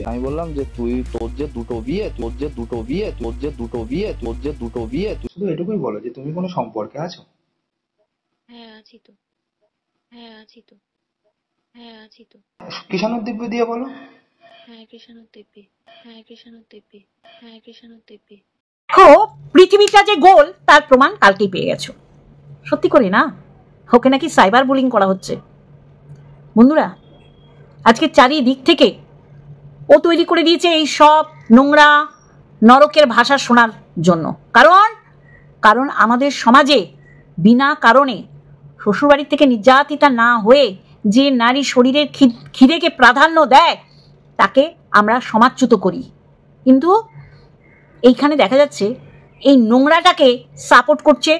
আমি বললাম যে তোর যে দুটো বিয়ে শুধু এটুকুই বলো যে তুমি কোনো সম্পর্কে আছো? হ্যাঁ আছি তো, হ্যাঁ আছি তো, হ্যাঁ আছি তো, কিষাণুর দিব্যি দিয়ে বলো। হ্যাঁ কৃষ্ণানুর দিব্যি, হ্যাঁ কৃষ্ণানুর দিব্যি, হ্যাঁ কৃষ্ণানুর দিব্যি। দেখো পৃথিবীটা যে গোল তার প্রমাণ কালকেই পেয়ে গেছো। সত্যি করে না, ওকে নাকি সাইবার বুলিং করা হচ্ছে। বন্ধুরা আজকে চারিদিক থেকে ও তৈরি করে দিয়েছে এই সব নোংরা নরকের ভাষা শোনার জন্য। কারণ কারণ আমাদের সমাজে বিনা কারণে শ্বশুরবাড়ির থেকে নির্যাতিতা না হয়ে যে নারী শরীরের খিদেকে প্রাধান্য দেয় তাকে আমরা সমাজচ্যুত করি। কিন্তু এইখানে দেখা যাচ্ছে এই নোংরাটাকে সাপোর্ট করছে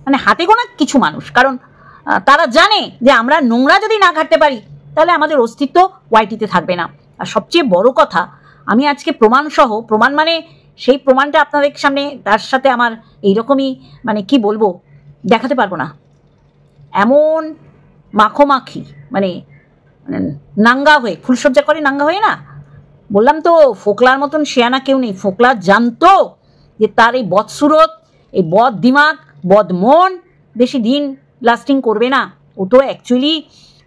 মানে হাতে গোনা কিছু মানুষ। কারণ তারা জানে যে আমরা নোংরা যদি না ঘাটতে পারি তাহলে আমাদের অস্তিত্ব ওয়াইটিতে থাকবে না। আর সবচেয়ে বড় কথা, আমি আজকে প্রমাণ মানে সেই প্রমাণটা আপনাদের সামনে তার সাথে আমার এইরকমই মানে কি বলবো দেখাতে পারবো না। এমন মাখোমাখি মানে নাঙ্গা হয়ে ফুলসজ্জা করে নাঙ্গা হয়ে না, বললাম তো ফোকলার মতন শেয়ানা কেউ নেই। ফোকলা জানতো যে তার এই বদসুরত, এই বদ দিমাগ, বদ মন বেশি দিন লাস্টিং করবে না। ও তো অ্যাকচুয়ালি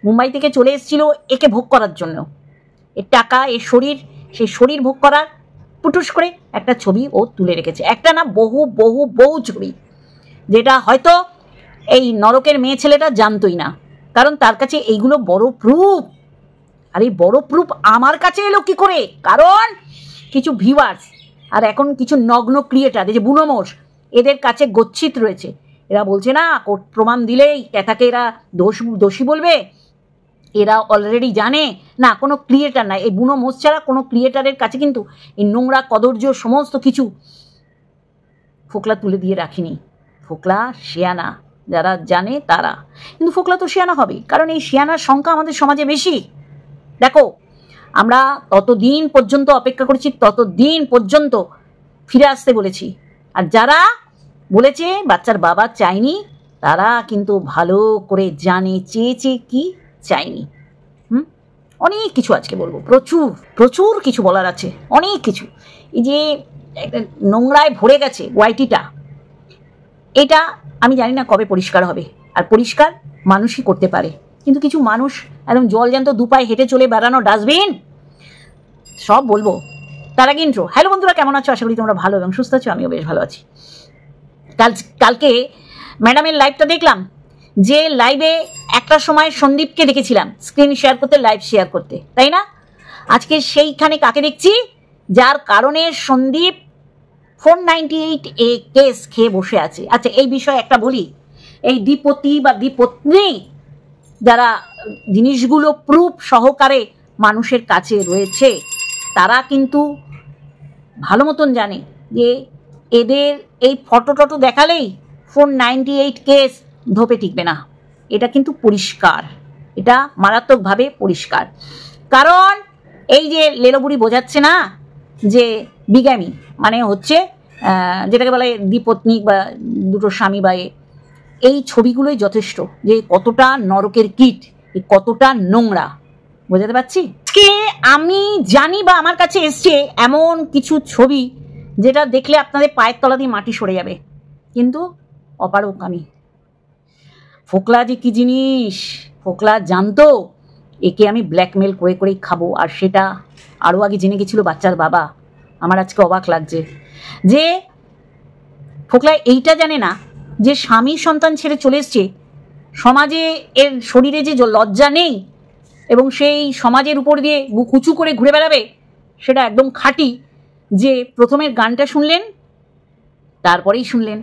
মুম্বাই থেকে চলে এসেছিল একে ভোগ করার জন্য। এর টাকা, এর শরীর, সেই শরীর ভোগ করার পুটুস করে একটা ছবি ও তুলে রেখেছে। একটা না, বহু বহু বহু ছবি, যেটা হয়তো এই নরকের মেয়ে ছেলেটা জানতোই না। কারণ তার কাছে এইগুলো বড় প্রুফ। আর এই বড় প্রুফ আমার কাছে এলো কি করে? কারণ কিছু ভিউয়ার্স আর এখন কিছু নগ্ন ক্রিয়েটার, এই যে বুনোমোষ, এদের কাছে গচ্ছিত রয়েছে। এরা বলছে না প্রমাণ দিলেই ক্যাথাকে এরা দোষী বলবে। এরা অলরেডি জানে না কোনো ক্রিয়েটার নাই, এই বুনোমোষ ছাড়া কোনো ক্রিয়েটারের কাছে কিন্তু এই নোংরা কদর্য সমস্ত কিছু ফোকলা তুলে দিয়ে রাখিনি। ফোকলা শেয়ানা, যারা জানে তারা। কিন্তু ফোকলা তো শেয়ানা হবে, কারণ এই শেয়ানার সংখ্যা আমাদের সমাজে বেশি। দেখো আমরা ততদিন পর্যন্ত অপেক্ষা করেছি, ততদিন পর্যন্ত ফিরে আসতে বলেছি। আর যারা বলেছে বাচ্চার বাবা চায়নি, তারা কিন্তু ভালো করে জানে চেয়েছে কি চায়নি। অনেক কিছু আজকে বলবো, প্রচুর প্রচুর কিছু বলার আছে, অনেক কিছু। এই যে একটা নোংরায় ভরে গেছে ওয়াইটিটা, এটা আমি জানি না কবে পরিষ্কার হবে। আর পরিষ্কার মানুষই করতে পারে, কিন্তু কিছু মানুষ একদম জল জ্যান্ত দুপায়ে হেঁটে চলে বেড়ানো ডাস্টবিন। সব বলবো, তার আগে ইন্ট্রো। হ্যালো বন্ধুরা, কেমন আছো? আশা করি তোমরা ভালো এবং সুস্থ আছো। আমিও বেশ ভালো আছি। কালকে ম্যাডামের লাইভটা দেখলাম, যে লাইভে একটা সময় সন্দীপকে দেখেছিলাম স্ক্রিন শেয়ার করতে, লাইভ শেয়ার করতে, তাই না? আজকে সেইখানে কাকে দেখছি? যার কারণে সন্দীপ 498A কেস খেয়ে বসে আছে। আচ্ছা এই বিষয়ে একটা বলি, এই দ্বিপতি বা দ্বিপত্নী যারা জিনিসগুলো প্রুফ সহকারে মানুষের কাছে রয়েছে, তারা কিন্তু ভালো মতন জানে যে এদের এই ফটো টটো দেখালেই 498 কেস ধোপে টিকবে না। এটা কিন্তু পরিষ্কার, এটা মারাত্মকভাবে পরিষ্কার। কারণ এই যে লেলোবুড়ি বোঝাচ্ছে না যে বিগামি মানে হচ্ছে যেটাকে বলে দ্বিপত্নী বা দুটো স্বামী বা এই ছবিগুলোই যথেষ্ট যে কতটা নরকের কীট, কতটা নোংরা। বোঝাতে পারছি? আজকে আমি জানি বা আমার কাছে এসছে এমন কিছু ছবি যেটা দেখলে আপনাদের পায়ের তলা দিয়ে মাটি সরে যাবে, কিন্তু অপারক আমি। ফোকলা যে কি জিনিস, ফোকলা জানতো একে আমি ব্ল্যাকমেল করে করেই খাবো। আর সেটা আরও আগে জেনে গেছিল বাচ্চার বাবা। আমার আজকে অবাক লাগছে যে ফোকলা এইটা জানে না যে স্বামী সন্তান ছেড়ে চলে এসছে, সমাজে এর শরীরে যে লজ্জা নেই এবং সেই সমাজের উপর দিয়ে বুক উঁচু করে ঘুরে বেড়াবে, সেটা একদম খাঁটি। যে প্রথমের গানটা শুনলেন, তারপরেই শুনলেন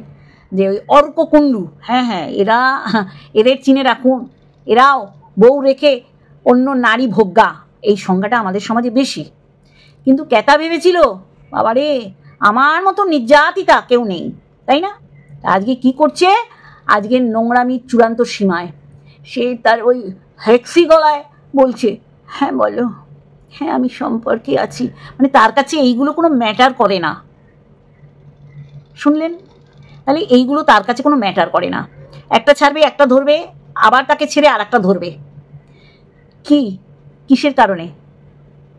যে ওই অর্ককুণ্ডু, হ্যাঁ হ্যাঁ এদের চিনে রাখুন, এরাও বউ রেখে অন্য নারী ভোগ্যা, এই সংজ্ঞাটা আমাদের সমাজে বেশি। কিন্তু ক্যাতা ভেবেছিল বাবারে আমার মতো নির্যাতিতা কেউ নেই, তাই না? আজকে কি করছে? আজকে নোংরামির চূড়ান্ত সীমায় সে তার ওই হেক্সি গলায় বলছে হ্যাঁ বলো, হ্যাঁ আমি সম্পর্কে আছি। মানে তার কাছে এইগুলো কোনো ম্যাটার করে না। শুনলেন? তাহলে এইগুলো তার কাছে কোনো ম্যাটার করে না। একটা ছাড়বে, একটা ধরবে, আবার তাকে ছেড়ে আর একটা ধরবে। কি কিসের কারণে?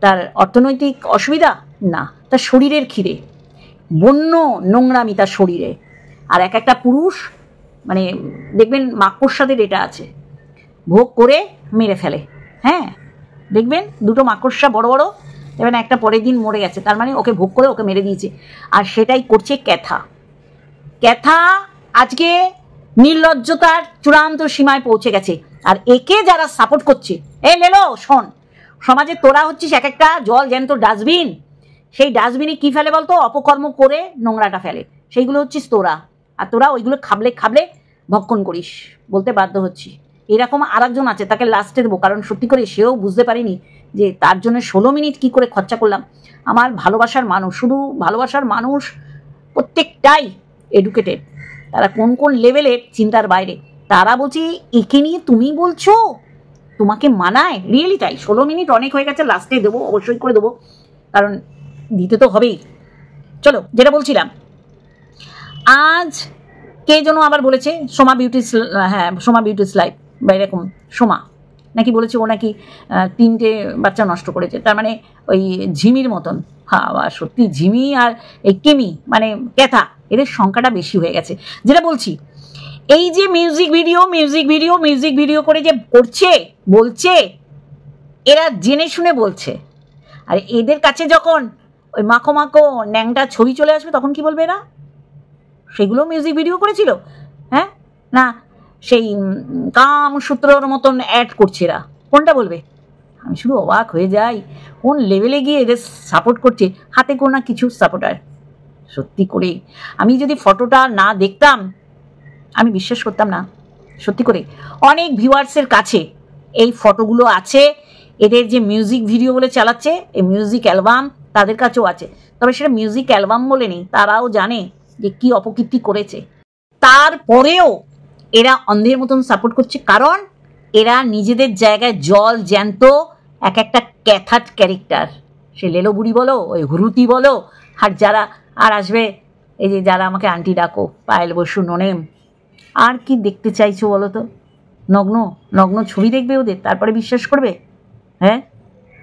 তার অর্থনৈতিক অসুবিধা না, তার শরীরের খিদে, বন্য নোংরামি তার শরীরে। আর এক একটা পুরুষ মানে দেখবেন মাকড়সাদের এটা আছে, ভোগ করে মেরে ফেলে। হ্যাঁ, দেখবেন দুটো মাকড়সা বড় বড়, এবার একটা পরের দিন মরে গেছে, তার মানে ওকে ভোগ করে ওকে মেরে দিয়েছে। আর সেটাই করছে ক্যাথা। ক্যাথা আজকে নির্লজ্জতার চূড়ান্ত সীমায় পৌঁছে গেছে। আর একে যারা সাপোর্ট করছে, এই লেলো শোন, সমাজে তোরা হচ্ছিস এক একটা জল জ্যান্ত ডাস্টবিন। সেই ডাস্টবিনে কি ফেলে বলতো? অপকর্ম করে নোংরাটা ফেলে, সেইগুলো হচ্ছিস তোরা। আর তোরা ওইগুলো খাবলে খাবলে ভক্ষণ করিস, বলতে বাধ্য হচ্ছি। এরকম আর একজন আছে, তাকে লাস্টে দেবো, কারণ সত্যি করে সেও বুঝতে পারিনি যে তার জন্য 16 মিনিট কি করে খরচা করলাম। আমার ভালোবাসার মানুষ, শুধু ভালোবাসার মানুষ প্রত্যেকটাই এডুকেটেড, তারা কোন কোন লেভেলের চিন্তার বাইরে। তারা বলছি একে নিয়ে তুমি বলছো তোমাকে মানায়? রিয়েলি তাই? 16 মিনিট অনেক হয়ে গেছে, লাস্টে দেবো, অবশ্যই করে দেবো, কারণ দিতে তো হবেই। চলো, যেটা বলছিলাম, আজ কে যেন আবার বলেছে সোমা বিউটিস, হ্যাঁ সোমা বিউটিস লাইফ বা এরকম সোমা নাকি বলেছে ও নাকি 3টে বাচ্চা নষ্ট করেছে, তার মানে ওই ঝিমির মতন। হ্যাঁ, সত্যি ঝিমি আর এই কেমি মানে ক্যাথা, এদের সংখ্যাটা বেশি হয়ে গেছে। যেটা বলছি, এই যে মিউজিক ভিডিও করে যে করছে, বলছে, এরা জেনে শুনে বলছে। আর এদের কাছে যখন ওই মাখো মাখো ন্যাংটা ছবি চলে আসবে তখন কি বলবে এরা? সেগুলো মিউজিক ভিডিও করেছিল, হ্যাঁ না সেই কামসূত্রর মতন অ্যাড করছে এরা? কোনটা বলবে? আমি শুধু অবাক হয়ে যাই, কোন লেভেলে গিয়ে এদের সাপোর্ট করছে। হাতে গোনা কিছু সাপোর্টার, সত্যি করে আমি যদি ফটোটা না দেখতাম আমি বিশ্বাস করতাম না। সত্যি করে অনেক ভিউয়ার্সের কাছে এই ফটোগুলো আছে, এদের যে মিউজিক ভিডিও বলে চালাচ্ছে, এই মিউজিক অ্যালবাম তাদের কাছেও আছে। তবে সেটা মিউজিক অ্যালবাম বলে নেই, তারাও জানে যে কি অপকীর্তি করেছে। তারপরেও এরা অন্ধের মতন সাপোর্ট করছে, কারণ এরা নিজেদের জায়গায় জল জ্যান্ত এক একটা ক্যাথাট ক্যারেক্টার। সে লেলো বুড়ি বলো, ওই হুরুতি বলো, আর যারা আর আসবে এই যে যারা আমাকে আন্টি ডাকো, পায়েল বসু, নোনেম, আর কি দেখতে চাইছো বলো তো? নগ্ন নগ্ন ছবি দেখবে ওদের, তারপরে বিশ্বাস করবে? হ্যাঁ,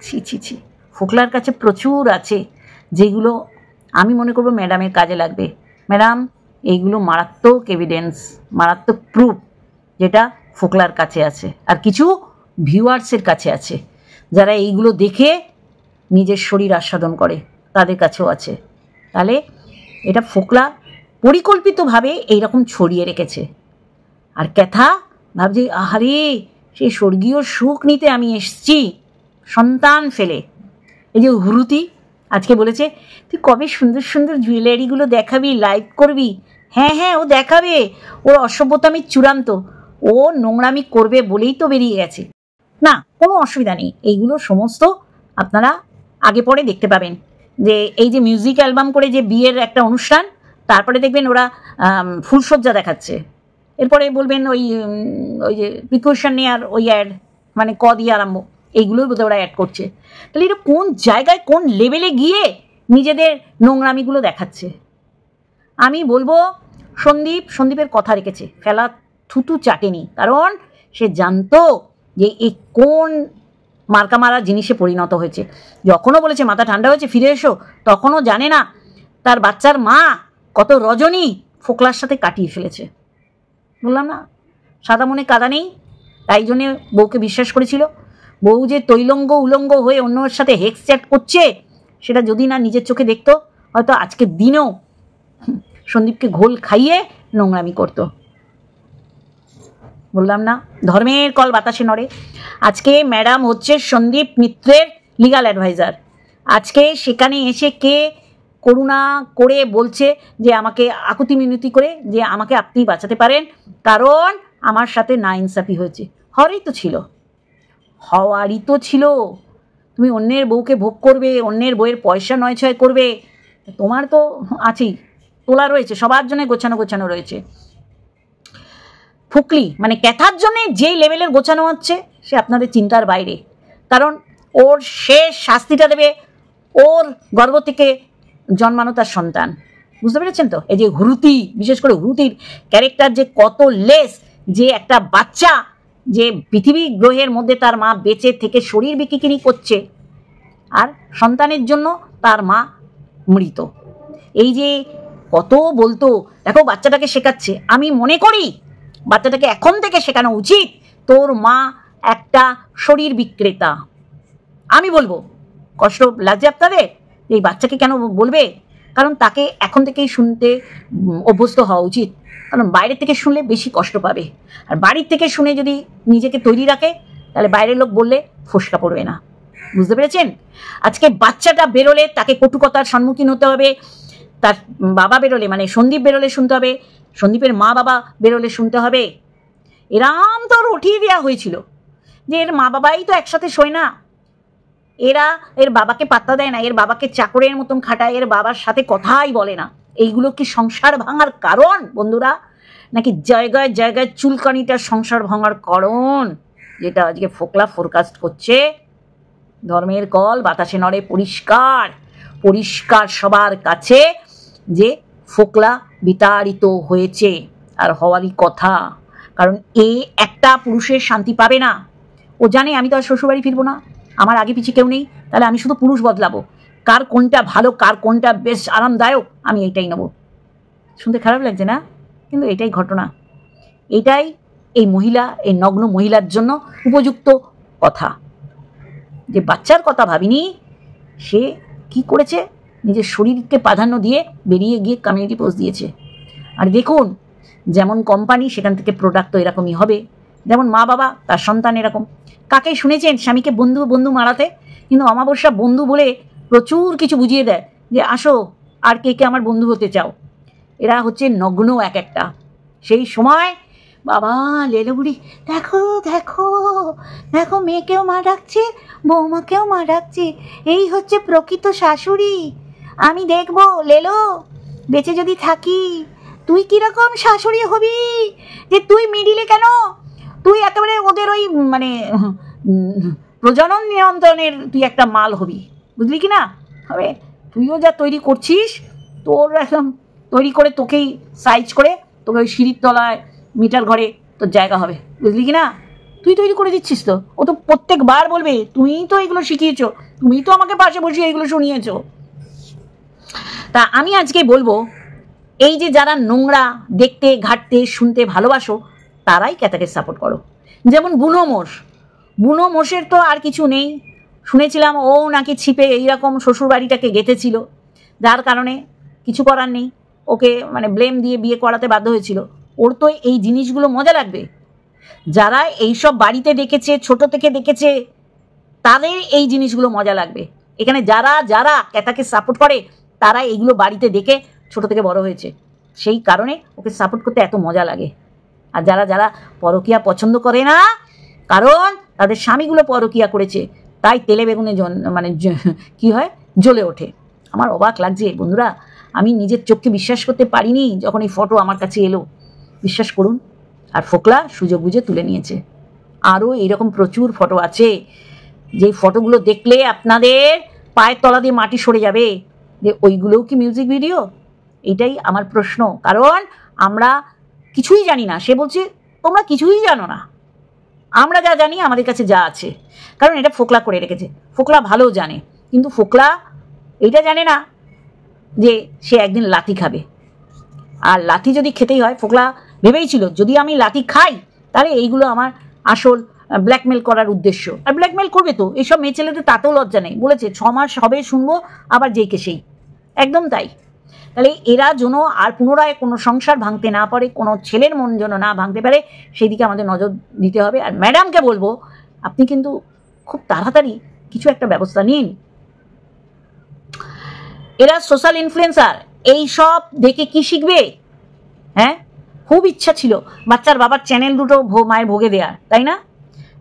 ছি ছি ছি। ফোকলার কাছে প্রচুর আছে যেগুলো আমি মনে করবো ম্যাডামের কাজে লাগবে। ম্যাডাম, এইগুলো মারাত্মক এভিডেন্স, মারাত্মক প্রুফ যেটা ফোকলার কাছে আছে, আর কিছু ভিউয়ার্সের কাছে আছে, যারা এইগুলো দেখে নিজের শরীর আস্বাদন করে, তাদের কাছেও আছে। তাহলে এটা ফোকলা পরিকল্পিতভাবে এইরকম ছড়িয়ে রেখেছে। আর ক্যাথা ভাবছি আহারে সেই স্বর্গীয় সুখ নিতে আমি এসছি সন্তান ফেলে। এই যে হুরুতি আজকে বলেছে তুই কবে সুন্দর সুন্দর জুয়েলারিগুলো দেখাবি, লাইভ করবি। হ্যাঁ হ্যাঁ, ও দেখাবে, ওর অসভ্যতামি চূড়ান্ত, ও নোংরামি করবে বলেই তো বেরিয়ে গেছে। না, কোনো অসুবিধা নেই, এইগুলো সমস্ত আপনারা আগে পরে দেখতে পাবেন। যে এই যে মিউজিক অ্যালবাম করে যে বিয়ের একটা অনুষ্ঠান, তারপরে দেখবেন ওরা ফুলসজ্জা দেখাচ্ছে, এরপরে বলবেন ওই যে প্রিকশন নেওয়ার ওই অ্যাড, মানে ক দিয়ে আরম্ভ, এইগুলোই বোধহয় ওরা অ্যাড করছে। তাহলে এটা কোন জায়গায় কোন লেভেলে গিয়ে নিজেদের নোংরামিগুলো দেখাচ্ছে? আমি বলবো সন্দীপের কথা রেখেছে, ফেলা থুতু চাটেনি, কারণ সে জানতো যে এই কোন মার্কা মারা জিনিসে পরিণত হয়েছে। যখনও বলেছে মাথা ঠান্ডা হয়েছে ফিরে এসো, তখনও জানে না তার বাচ্চার মা কত রজনী ফোকলার সাথে কাটিয়ে ফেলেছে। বললাম না, সাদা মনে কাদা নেই, তাই জন্যে বউকে বিশ্বাস করেছিল। বউ যে তৈলঙ্গ উলঙ্গ হয়ে অন্যের সাথে হেক্স চ্যাট করছে, সেটা যদি না নিজের চোখে দেখতো, হয়তো আজকের দিনেও সন্দীপকে ঘোল খাইয়ে নোংরামি করতো। বললাম না, ধর্মের কল বাতাসে নড়ে। আজকে ম্যাডাম হচ্ছে সন্দীপ মিত্রের লিগাল অ্যাডভাইজার। আজকে সেখানে এসে কে করুণা করে বলছে যে আমাকে আকুতি মিনতি করে যে আমাকে আপনি বাঁচাতে পারেন, কারণ আমার সাথে নাইনসাফি হয়েছে। হওয়ারই তো ছিল। তুমি অন্যের বউকে ভোগ করবে, অন্যের বউয়ের পয়সা নয় ছয় করবে, তোমার তো আছেই, তোলা রয়েছে, সবার জন্য গোছানো রয়েছে। ফুকলি মানে ক্যাথার জন্য যেই লেভেলের গোছানো হচ্ছে সে আপনাদের চিন্তার বাইরে, কারণ ওর শেষ শাস্তিটা দেবে ওর গর্ভ থেকে জন্মানো তার সন্তান। বুঝতে পেরেছেন তো? এই যে হুরুতি, বিশেষ করে হুরুতির ক্যারেক্টার যে কত লেস, যে একটা বাচ্চা যে পৃথিবী গ্রহের মধ্যে তার মা বেঁচে থেকে শরীর বিক্রি করছে, আর সন্তানের জন্য তার মা মৃত। এই যে কত বলতো, দেখো বাচ্চাটাকে শেখাচ্ছে। আমি মনে করি বাচ্চাটাকে এখন থেকে শেখানো উচিত, তোর মা একটা শরীর বিক্রেতা। আমি বলবো, কষ্ট লাগছে আপনাদের? এই বাচ্চাকে কেন বলবে? কারণ তাকে এখন থেকেই শুনতে অভ্যস্ত হওয়া উচিত, কারণ বাইরের থেকে শুনলে বেশি কষ্ট পাবে। আর বাড়ির থেকে শুনে যদি নিজেকে তৈরি রাখে, তাহলে বাইরের লোক বললে ফোসকা পড়বে না। বুঝতে পেরেছেন? আজকে বাচ্চাটা বেরোলে তাকে কটুকতার সম্মুখীন হতে হবে। তার বাবা বেরোলে, মানে সন্দীপ বেরোলে শুনতে হবে, সন্দীপের মা বাবা বেরোলে শুনতে হবে। এরাম তো উঠিয়ে দেওয়া হয়েছিল যে এর মা বাবাই তো একসাথে শোয় না, এরা এর বাবাকে পাত্তা দেয় না, এর বাবাকে চাকরের মতন খাটায়, এর বাবার সাথে কথাই বলে না। এইগুলো কি সংসার ভাঙার কারণ বন্ধুরা? নাকি জায়গায় জায়গায় চুলকানিটা সংসার ভাঙার কারণ, যেটা আজকে ফোকলা ফোরকাস্ট করছে? ধর্মের কল বাতাসে নড়ে পরিষ্কার পরিষ্কার সবার কাছে যে ফোকলা বিতাড়িত হয়েছে, আর হওয়ারই কথা। কারণ এ একটা পুরুষের শান্তি পাবে না। ও জানে আমি তো আর শ্বশুরবাড়ি ফিরবো না, আমার আগে পিছিয়ে কেউ নেই, তাহলে আমি শুধু পুরুষ বদলাবো। কার কোনটা ভালো, কার কোনটা বেশ আরামদায়ক, আমি এইটাই নেব। শুনতে খারাপ লাগছে না? কিন্তু এটাই ঘটনা, এটাই এই মহিলা, এই নগ্ন মহিলার জন্য উপযুক্ত কথা। যে বাচ্চার কথা ভাবিনি, সে কি করেছে? নিজের শরীরকে প্রাধান্য দিয়ে বেরিয়ে গিয়ে কমিউনিটি পোস্ট দিয়েছে। আর দেখুন, যেমন কোম্পানি সেখান থেকে প্রোডাক্ট তো এরকমই হবে, যেমন মা বাবা তার সন্তান এরকম। কাকে শুনেছেন স্বামীকে বন্ধু বন্ধু মারাতে? কিন্তু অমাবস্যা বন্ধু বলে প্রচুর কিছু বুঝিয়ে দেয় যে আসো আর কে কে আমার বন্ধু হতে চাও। এরা হচ্ছে নগ্ন এক একটা। সেই সময় বাবা লেলো বুড়ি, দেখো দেখো দেখো, মেয়েকেও মা ডাকছে, বৌমাকেও মা ডাকছে, এই হচ্ছে প্রকৃত শাশুড়ি। আমি দেখবো লেলো, বেঁচে যদি থাকি তুই কিরকম শাশুড়ি হবি, যে তুই মিডিলে কেন, তুই একেবারে ওদের ওই মানে প্রজনন নিয়ন্ত্রণের তুই একটা মাল হবি, বুঝলি কি না? হবে তুইও যা তৈরি করছিস, তোর একদম তৈরি করে তোকেই সাইজ করে তোকে ওই সিঁড়ির তলায় মিটার ঘরে তোর জায়গা হবে, বুঝলি কি না? তুই তৈরি করে দিচ্ছিস তো। ও তো প্রত্যেকবার বলবে তুমিই তো এগুলো শিখিয়েছো, তুমিই তো আমাকে পাশে বসিয়ে এগুলো শুনিয়েছো। তা আমি আজকে বলবো, এই যে যারা নোংরা দেখতে ঘাটতে শুনতে ভালোবাসো, তারাই ক্যাতাকে সাপোর্ট করো। যেমন বুনো মোষের তো আর কিছু নেই। শুনেছিলাম ও নাকি ছিপে এইরকম শ্বশুরবাড়িটাকে গেঁথেছিল, যার কারণে কিছু করার নেই, ওকে মানে ব্লেম দিয়ে বিয়ে করাতে বাধ্য হয়েছিল। ওর তো এই জিনিসগুলো মজা লাগবে। যারা এইসব বাড়িতে দেখেছে, ছোট থেকে দেখেছে, তাদের এই জিনিসগুলো মজা লাগবে। এখানে যারা যারা ক্যাতাকে সাপোর্ট করে, তারা এইগুলো বাড়িতে দেখে ছোট থেকে বড় হয়েছে, সেই কারণে ওকে সাপোর্ট করতে এত মজা লাগে। আর যারা যারা পরকীয়া পছন্দ করে না, কারণ তাদের স্বামীগুলো পরকীয়া করেছে, তাই তেলে বেগুনে মানে কি হয়, জ্বলে ওঠে। আমার অবাক লাগছে বন্ধুরা, আমি নিজের চোখকে বিশ্বাস করতে পারিনি যখন এই ফটো আমার কাছে এলো। বিশ্বাস করুন। আর ফোকলা সুযোগ বুঝে তুলে নিয়েছে। আরও এইরকম প্রচুর ফটো আছে, যেই ফটোগুলো দেখলে আপনাদের পায়ের তলা দিয়ে মাটি সরে যাবে, যে ওইগুলোও কি মিউজিক ভিডিও? এটাই আমার প্রশ্ন। কারণ আমরা কিছুই জানি না। সে বলছে তোমরা কিছুই জানো না, আমরা যা জানি আমাদের কাছে যা আছে। কারণ এটা ফোকলা করে রেখেছে। ফোকলা ভালো জানে, কিন্তু ফোকলা এটা জানে না যে সে একদিন লাঠি খাবে। আর লাঠি যদি খেতেই হয়, ফোকলা ভেবেই ছিল যদি আমি লাঠি খাই তাহলে এইগুলো আমার আসল ব্ল্যাকমেল করার উদ্দেশ্য। আর ব্ল্যাকমেল করবে তো, এইসব মেয়ে ছেলেদের তাতেও লজ্জা নেই। বলেছে 6 মাস হবে শুনবো, আবার যেই কে সেই। একদম তাই। তাহলে এরা যেন আর পুনরায় কোনো সংসার ভাঙতে না পারে, কোনো ছেলের মন যেন না ভাঙতে পারে, সেই দিকে আমাদের নজর দিতে হবে। আর ম্যাডামকে বলবো, আপনি কিন্তু খুব তাড়াতাড়ি কিছু একটা ব্যবস্থা নিন। এরা সোশ্যাল ইনফ্লুয়েন্সার, এই সব দেখে কি শিখবে? হ্যাঁ, খুব ইচ্ছা ছিল বাচ্চার বাবার চ্যানেল দুটো মায়ের ভোগে দেওয়ার, তাই না?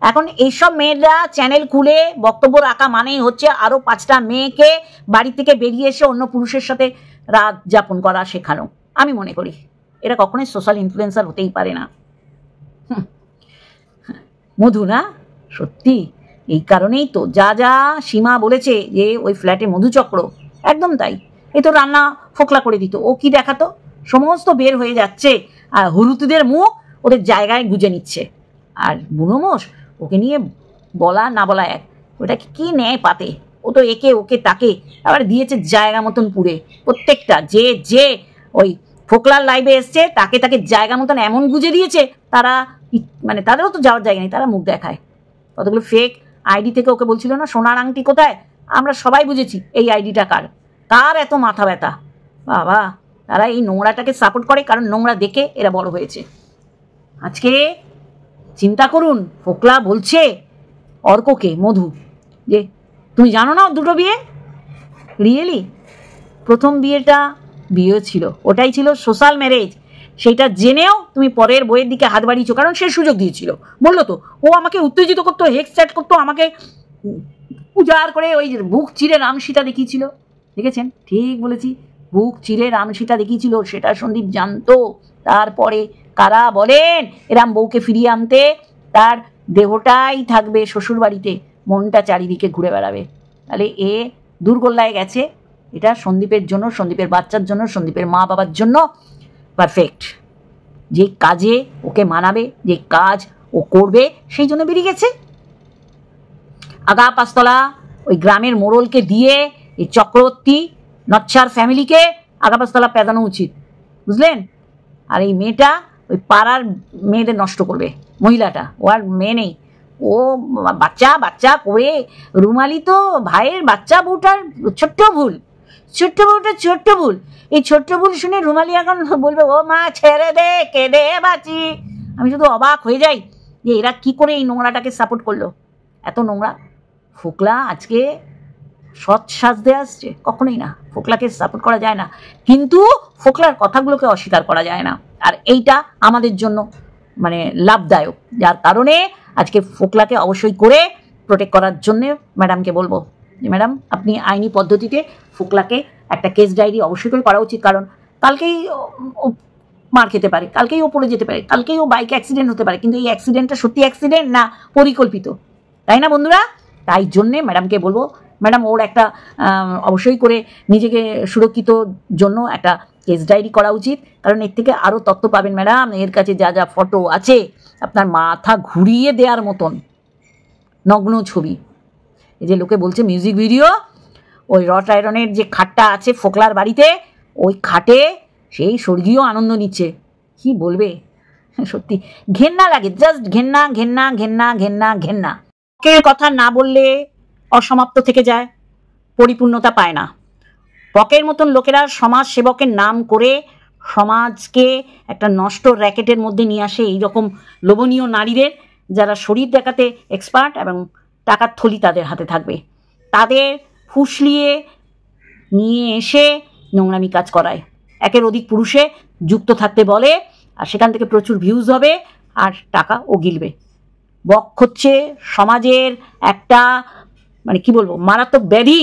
এখন এইসব মেয়েরা চ্যানেল খুলে বক্তব্য রাখা মানেই হচ্ছে আরও 5টা মেয়েকে বাড়ি থেকে বেরিয়ে এসে অন্য পুরুষের সাথে রাত যাপন করা শেখানো। আমি মনে করি এরা কখনোই সোশ্যাল ইনফ্লুয়েন্সার হতেই পারে না। মধু না, সত্যি এই কারণেই তো যা যা সীমা বলেছে যে ওই ফ্ল্যাটে মধুচক্র, একদম তাই। এই তো রান্না ফোকলা করে দিত, ও কি দেখাতো? সমস্ত বের হয়ে যাচ্ছে, আর হুরুতুদের মুখ ওদের জায়গায় গুজে নিচ্ছে। আর বুনোমোষ ওকে নিয়ে বলা না বলা এক, ওটাকে কি নেয় পাতে, ও তো একে ওকে তাকে আবার দিয়েছে জায়গা মতন পুরে। প্রত্যেকটা যে যে ওই ফোকলার লাইভে এসছে তাকে তাকে জায়গা মতন এমন গুজে দিয়েছে, তারা মানে তাদেরও তো যাওয়ার জায়গা নেই, তারা মুখ দেখায়। কতগুলো ফেক আইডি থেকে ওকে বলছিল না সোনার আংটি কোথায়, আমরা সবাই বুঝেছি এই আইডিটা কার, কার এত মাথা ব্যথা। বাবা, তারা এই নোংরাটাকে সাপোর্ট করে, কারণ নোংরা দেখে এরা বড় হয়েছে। আজকে চিন্তা করুন, ফোকলা বলছে অর্ককে, মধু, যে তুমি জানো না ওর দুটো বিয়ে। রিয়েলি প্রথম বিয়েটা বিয়ে ছিল, ওটাই ছিল সোশ্যাল ম্যারেজ, সেইটা জেনেও তুমি পরের বইয়ের দিকে হাত বাড়িয়েছো, কারণ সে সুযোগ দিয়েছিল। বললো তো ও আমাকে উত্তেজিত করতো, হেক্স চ্যাট করতো, আমাকে উজাড় করে ওই বুক চিরে রামসীতা দেখিয়েছিল। দেখেছেন, ঠিক বলেছি, বুক চিরে রামসীতা দেখিয়েছিল, সেটা সন্দীপ জানতো। তারপরে কারা বলেন এরাম বউকে ফিরিয়ে আনতে, তার দেহটাই থাকবে শ্বশুর বাড়িতে, মনটা চারিদিকে ঘুরে বেড়াবে। তাহলে এ দুর্গোল্লায় গেছে, এটা সন্দীপের জন্য, সন্দীপের বাচ্চার জন্য, সন্দীপের মা বাবার জন্য পারফেক্ট। যে কাজে ওকে মানাবে, যে কাজ ও করবে, সেই জন্য বেরিয়ে গেছে। আগা পাঁচতলা ওই গ্রামের মোড়লকে দিয়ে এই চক্রবর্তী নচ্ছার ফ্যামিলিকে আগা পাঁচতলা পেদানো উচিত, বুঝলেন? আর এই মেয়েটা ওই পাড়ার মেয়েদের নষ্ট করবে, মহিলাটা, ও আর মেয়ে নেই, ও বাচ্চা বাচ্চা করে রুমালি তো ভাইয়ের বাচ্চা বউটার ছোট্ট ভুল, ছোট্ট বউটার ছোট্ট ভুল, এই ছোট্ট ভুল শুনে রুমালি এখন বলবে ও মা ছেড়ে দে, কেঁদে বাঁচি। আমি শুধু অবাক হয়ে যাই যে এরা কি করে এই নোংরাটাকে সাপোর্ট করলো, এত নোংরা। ফোকলা আজকে সৎ সাজতে আসছে, কখনোই না, ফোকলাকে সাপোর্ট করা যায় না, কিন্তু ফোকলার কথাগুলোকে অস্বীকার করা যায় না। আর এইটা আমাদের জন্য মানে লাভদায়ক, যার কারণে আজকে ফোকলাকে অবশ্যই করে প্রোটেক্ট করার জন্যে ম্যাডামকে বলবো যে ম্যাডাম আপনি আইনি পদ্ধতিতে ফোকলাকে একটা কেস ডায়েরি অবশ্যই করে করা উচিত, কারণ কালকেই ও মার খেতে পারে, কালকেই ও পড়ে যেতে পারে, কালকেই ও বাইক অ্যাক্সিডেন্ট হতে পারে, কিন্তু এই অ্যাক্সিডেন্টটা সত্যি অ্যাক্সিডেন্ট না পরিকল্পিত, তাই না বন্ধুরা? তাই জন্যে ম্যাডামকে বলবো, ম্যাডাম ওর একটা অবশ্যই করে নিজেকে সুরক্ষিত জন্য একটা কেস ডায়েরি করা উচিত, কারণ এর থেকে আরও তথ্য পাবেন ম্যাডাম। এর কাছে যা যা ফটো আছে আপনার মাথা ঘুরিয়ে দেওয়ার মতন নগ্ন ছবি। এই যে লোকে বলছে মিউজিক ভিডিও, ওই রট আয়রনের যে খাটটা আছে ফোকলার বাড়িতে, ওই খাটে সেই স্বর্গীয় আনন্দ নিচ্ছে, কি বলবে, সত্যি ঘেন্না লাগে, জাস্ট ঘেন্না ঘেন্না ঘেন্না ঘেন্না ঘেন্না। বকের কথা না বললে অসমাপ্ত থেকে যায়, পরিপূর্ণতা পায় না। বকের মতন লোকেরা সমাজ সেবকের নাম করে সমাজকে একটা নষ্ট র্যাকেটের মধ্যে নিয়ে আসে এইরকম লোভনীয় নারীদের, যারা শরীর দেখাতে এক্সপার্ট এবং টাকার থলি তাদের হাতে থাকবে, তাদের ফুসলিয়ে নিয়ে এসে নোংরামি কাজ করায়, একের অধিক পুরুষে যুক্ত থাকতে বলে, আর সেখান থেকে প্রচুর ভিউজ হবে আর টাকা ও গিলবে। বক হচ্ছে সমাজের একটা মানে কি বলবো মারাত্মক ব্যাধি,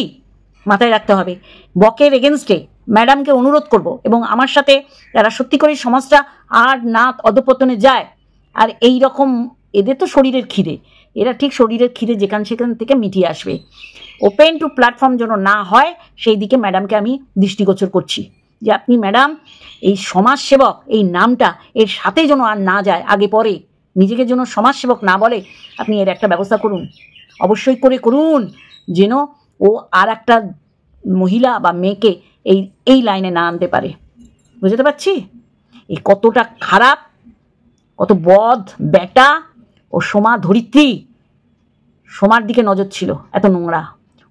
মাথায় রাখতে হবে। বকের এগেনস্টে ম্যাডামকে অনুরোধ করব, এবং আমার সাথে যারা সত্যি করে সমাজটা আর না অধপতনে যায়, আর এই রকম এদের তো শরীরের খিদে, এরা ঠিক শরীরের খিদে যেখান সেখান থেকে মিটিয়ে আসবে, ওপেন টু প্ল্যাটফর্ম যেন না হয় সেই দিকে ম্যাডামকে আমি দৃষ্টিগোচর করছি, যে আপনি ম্যাডাম এই সমাজসেবক এই নামটা এর সাথে যেন আর না যায়, আগে পরে নিজেকে যেন সমাজসেবক না বলে, আপনি এর একটা ব্যবস্থা করুন, অবশ্যই করে করুন, যেন ও আর একটা মহিলা বা মেয়েকে এই লাইনে না আনতে পারে। বুঝতে পারছি এই কতটা খারাপ, কত বদ বেটা ও সোমা ধরিত্রী, সোমার দিকে নজর ছিল, এত নোংরা।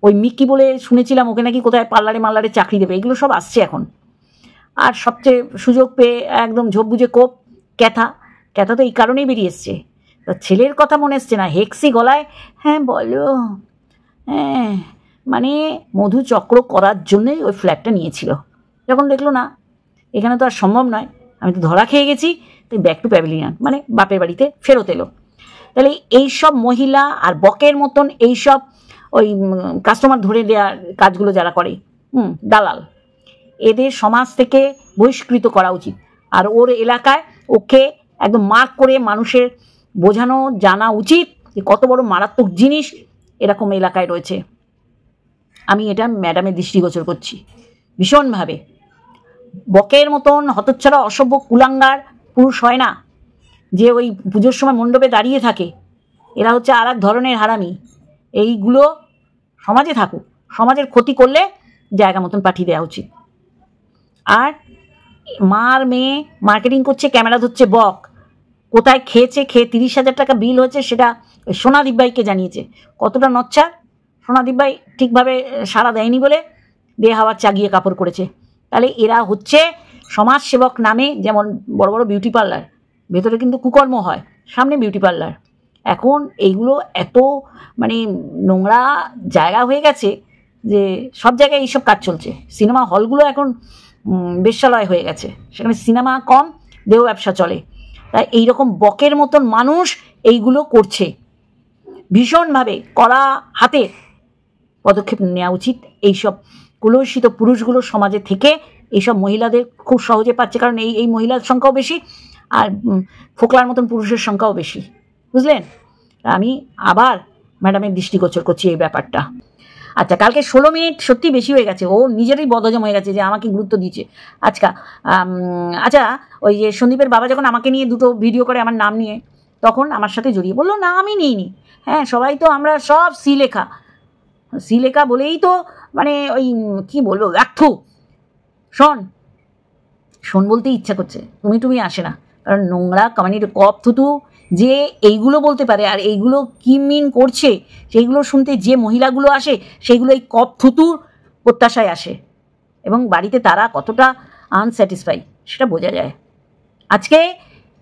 ওই মিকি বলে শুনেছিলাম ওকে নাকি কোথায় পার্লারে মার্লারে চাকরি দেবে, এগুলো সব আসছে এখন। আর সবচেয়ে সুযোগ পেয়ে একদম ঝোপ বুঝে কোপ ক্যাথা, ক্যাথা তো এই কারণেই বেরিয়ে এসছে, তা ছেলের কথা মনে এসছে না, হেক্সি গলায় হ্যাঁ বলো, হ্যাঁ মানে মধু চক্র করার জন্যই ওই ফ্ল্যাটটা নিয়েছিল, যখন দেখলো না এখানে তো আর সম্ভব নয়, আমি তো ধরা খেয়ে গেছি, তাই ব্যাক টু প্যাভিলিয়ন মানে বাপের বাড়িতে ফেরত এলো। তাহলে এইসব মহিলা আর বকের মতন এইসব ওই কাস্টমার ধরে দেওয়ার কাজগুলো যারা করে, দালাল, এদের সমাজ থেকে বহিষ্কৃত করা উচিত। আর ওর এলাকায় ওকে একদম মার্ক করে মানুষের বোঝানো জানা উচিত যে কত বড় মারাত্মক জিনিস এরকম এলাকায় রয়েছে। আমি এটা ম্যাডামের দৃষ্টিগোচর করছি ভীষণভাবে। বকের মতন হতচ্ছাড়া অসভ্য কুলাঙ্গার পুরুষ হয় না, যে ওই পুজোর সময় মণ্ডপে দাঁড়িয়ে থাকে, এরা হচ্ছে আর এক ধরনের হারামি। এইগুলো সমাজে থাকুক, সমাজের ক্ষতি করলে জায়গা মতন পাঠিয়ে দেওয়া উচিত। আর মার মেয়ে মার্কেটিং করছে, ক্যামেরা ধরছে বক, কোথায় খেয়েছে, খেয়ে 30,000 টাকা বিল হয়েছে সেটা সোনাদীপ ভাইকে জানিয়েছে। কতটা নচ্ছার! সোনাদীপ ভাই ঠিকভাবে সাড়া দেয়নি বলে দিয়ে হাওয়ার চাগিয়ে কাপড় করেছে। তাহলে এরা হচ্ছে সমাজসেবক নামে, যেমন বড় বড় বিউটি পার্লার, ভেতরে কিন্তু কুকর্ম হয়, সামনে বিউটি পার্লার। এখন এইগুলো এত মানে নোংরা জায়গা হয়ে গেছে যে সব জায়গায় এইসব কাজ চলছে। সিনেমা হলগুলো এখন বেশ্যালয় হয়ে গেছে, সেখানে সিনেমা কম, দেহ ব্যবসা চলে। তাই এইরকম বকের মতন মানুষ এইগুলো করছে। ভীষণভাবে কড়া হাতে পদক্ষেপ নেওয়া উচিত। এইসব কুলসিত পুরুষগুলো সমাজে থেকে এইসব মহিলাদের খুব সহজে পাচ্ছে, কারণ এই মহিলার সংখ্যাও বেশি আর ফোকলার মতন পুরুষের সংখ্যাও বেশি, বুঝলেন? আমি আবার ম্যাডামের দৃষ্টিগোচর করছি এই ব্যাপারটা। আচ্ছা, কালকে 16 মিনিট সত্যি বেশি হয়ে গেছে, ও নিজেরই বদহজম হয়ে গেছে যে আমাকে গুরুত্ব দিচ্ছে। আচ্ছা, ওই যে সন্দীপের বাবা যখন আমাকে নিয়ে দুটো ভিডিও করে আমার নাম নিয়ে, তখন আমার সাথে জড়িয়ে বললো না আমি নিইনি। হ্যাঁ, সবাই তো আমরা সব সি লেখা বলেই তো মানে ওই কি বলবো, একথু শোন বলতে ইচ্ছা করছে, তুমি আসে না, কারণ নোংরা কমিউনিটি কপ থুতু যে এইগুলো বলতে পারে আর এইগুলো কি মিন করছে সেইগুলো শুনতে যে মহিলাগুলো আসে সেইগুলো এই কপ থুতুর প্রত্যাশায় আসে, এবং বাড়িতে তারা কতটা আনস্যাটিসফাই সেটা বোঝা যায়। আজকে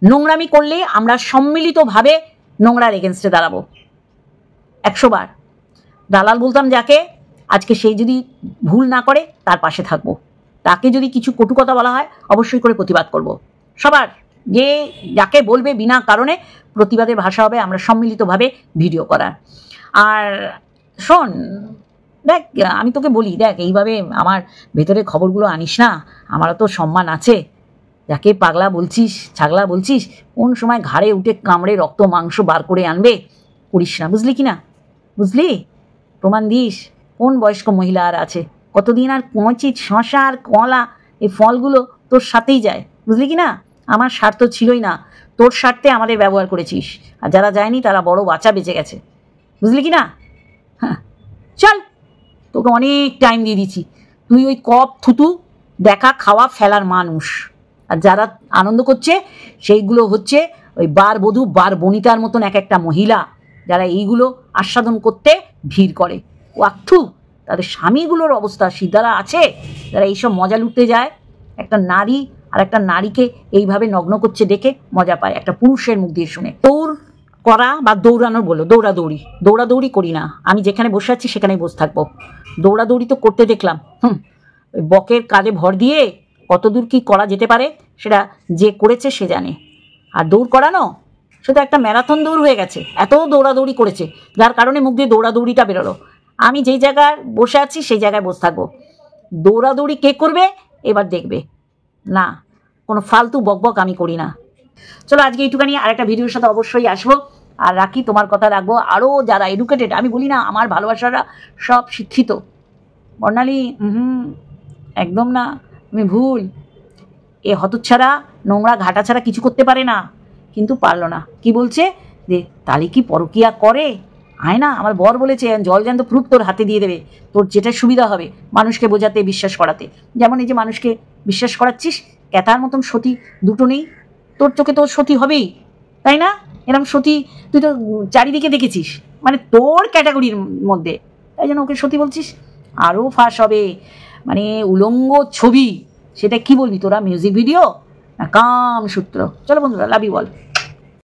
নোংরামি করলে আমরা সম্মিলিতভাবে নোংরার এগেনস্টে দাঁড়াবো 100 বার। দালাল বলতাম যাকে, আজকে সেই যদি ভুল না করে তার পাশে থাকবো। তাকে যদি কিছু কটু কথা বলা হয় অবশ্যই করে প্রতিবাদ করব। সবার যে যাকে বলবে বিনা কারণে প্রতিবাদের ভাষা হবে আমরা সম্মিলিতভাবে ভিডিও করার। আর শোন, দেখ আমি তোকে বলি, দেখ এইভাবে আমার ভেতরে খবরগুলো আনিস না, আমারও তো সম্মান আছে। যাকে পাগলা বলছিস, ছাগলা বলছিস, কোন সময় ঘাড়ে উঠে কামড়ে রক্ত মাংস বার করে আনবে করিস না, বুঝলি কি না? বুঝলি? প্রমাণ দিস কোন বয়স্ক মহিলা আর আছে, কতদিন আর কচি শশা আর কলা এই ফলগুলো তোর সাথেই যায়, বুঝলি কি না? আমার স্বার্থ ছিলই না, তোর স্বার্থে আমাদের ব্যবহার করেছিস, আর যারা যায়নি তারা বড় বাচ্চা বেঁচে গেছে, বুঝলি কি না? হ্যাঁ, চল, তোকে অনেক টাইম দিয়ে দিচ্ছি। তুই ওই কপ থুতু দেখা খাওয়া ফেলার মানুষ, আর যারা আনন্দ করছে সেইগুলো হচ্ছে ওই বার বধূ বার বনিতার মতন এক একটা মহিলা, যারা এইগুলো আস্বাদন করতে ভিড় করে। ও আথু, তাদের স্বামীগুলোর অবস্থা সিদ্ধারা আছে যারা এইসব মজা লুটতে যায়। একটা নারী আর একটা নারীকে এইভাবে নগ্ন করছে দেখে মজা পায় একটা পুরুষের মুখ দিয়ে শুনে। দৌড় করা বা দৌড়ানোর বলো, দৌড়াদৌড়ি করি না, আমি যেখানে বসে আছি সেখানেই বসে থাকবো। দৌড়াদৌড়ি তো করতে দেখলাম, ওই বকের কাজে ভর দিয়ে কতদূর কি করা যেতে পারে সেটা যে করেছে সে জানে। আর দৌড় করানো সেটা একটা ম্যারাথন দৌড় হয়ে গেছে, এত দৌড়াদৌড়ি করেছে যার কারণে মুখ দিয়ে দৌড়াদৌড়িটা বেরোলো। আমি যেই জায়গায় বসে আছি সেই জায়গায় বসে থাকবো। দৌড়াদৌড়ি কে করবে এবার দেখবে না, কোনো ফালতু বকবক আমি করি না। চলো আজকে এইটুখানি, আর একটা ভিডিওর সাথে অবশ্যই আসবো। আর রাখি, তোমার কথা রাখবো। আরও যারা এডুকেটেড, আমি বলি না আমার ভালোবাসারা সব শিক্ষিত, বর্ণালী একদম না, তুমি ভুল। এ হতচ্ছাড়া নোংরা ঘাটা ছাড়া কিছু করতে পারে না, কিন্তু পারলো না। কি বলছে যে তাহলে কি পরকিয়া করে? আয় না, আমার বর বলেছে জল জ্যান্ত প্রুফ তোর হাতে দিয়ে দেবে, তোর যেটা সুবিধা হবে মানুষকে বোঝাতে, বিশ্বাস করাতে। যেমন এই যে মানুষকে বিশ্বাস করাচ্ছিস, ক্যাতার মতন সতী দুটো নেই, তোর চোখে তোর সতী হবেই, তাই না? এরকম সতী তুই তো চারিদিকে দেখেছিস, মানে তোর ক্যাটাগরির মধ্যে, তাই জন্য ওকে সতী বলছিস। আরও ফাঁস হবে, মানে উলঙ্গ ছবি, সেটা কি বলবি তোরা, মিউজিক ভিডিও না কাম সূত্র? চলো বন্ধুরা, লাভ ইউ অল।